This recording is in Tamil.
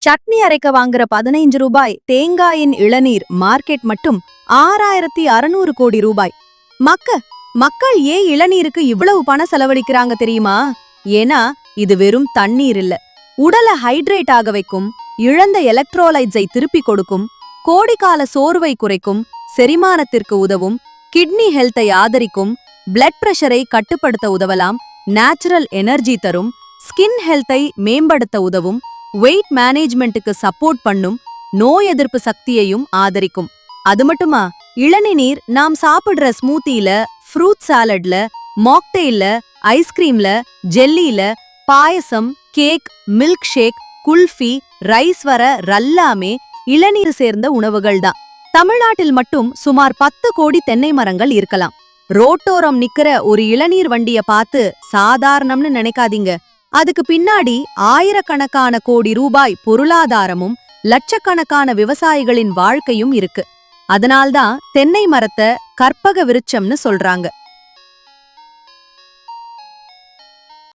சட்னி அரைக்க வாங்குற 15 ரூபாய் தேங்காயின் இளநீர் மார்க்கெட் மட்டும் 6600 கோடி ரூபாய். மக்கள் ஏன் இளநீருக்கு இவ்வளவு பணம் செலவழிக்கிறாங்க தெரியுமா? ஏன்னா இது வெறும் தண்ணீர் இல்ல, உடலை ஹைட்ரேட் ஆக வைக்கும், இழந்த எலக்ட்ரோலைட்ஸை திருப்பிக் கொடுக்கும், கோடிக்கால சோர்வை குறைக்கும், செரிமானத்திற்கு உதவும், கிட்னி ஹெல்த்தை ஆதரிக்கும், பிளட் பிரஷரை கட்டுப்படுத்த உதவலாம், நேச்சுரல் எனர்ஜி தரும், ஸ்கின் ஹெல்த்தை மேம்படுத்த உதவும், வெயிட் மேனேஜ்மெண்ட்டுக்கு சப்போர்ட் பண்ணும், நோய் எதிர்ப்பு சக்தியையும் ஆதரிக்கும். அது மட்டுமா, இளநீர் நாம் சாப்பிடுற ஸ்மூத்தில, ஃப்ரூட் சாலட்ல, மாக்டெயில்ல, ஐஸ்கிரீம்ல, ஜெல்லில, payasam, cake, milk shake, kulfi, rice வர ரல்லாமே இளநீர் சேர்ந்த உணவுகள் தான். தமிழ்நாட்டில் மட்டும் சுமார் 10 கோடி தென்னை மரங்கள் இருக்கலாம். ரோட்டோரம் நிக்கிற ஒரு இளநீர் வண்டிய பார்த்து சாதாரணம்னு நினைக்காதீங்க. அதுக்கு பின்னாடி ஆயிரக்கணக்கான கோடி ரூபாய் பொருளாதாரமும் லட்சக்கணக்கான விவசாயிகளின் வாழ்க்கையும் இருக்கு. அதனால்தான் தென்னை மரத்தை கற்பக விருட்சம்னு சொல்றாங்க.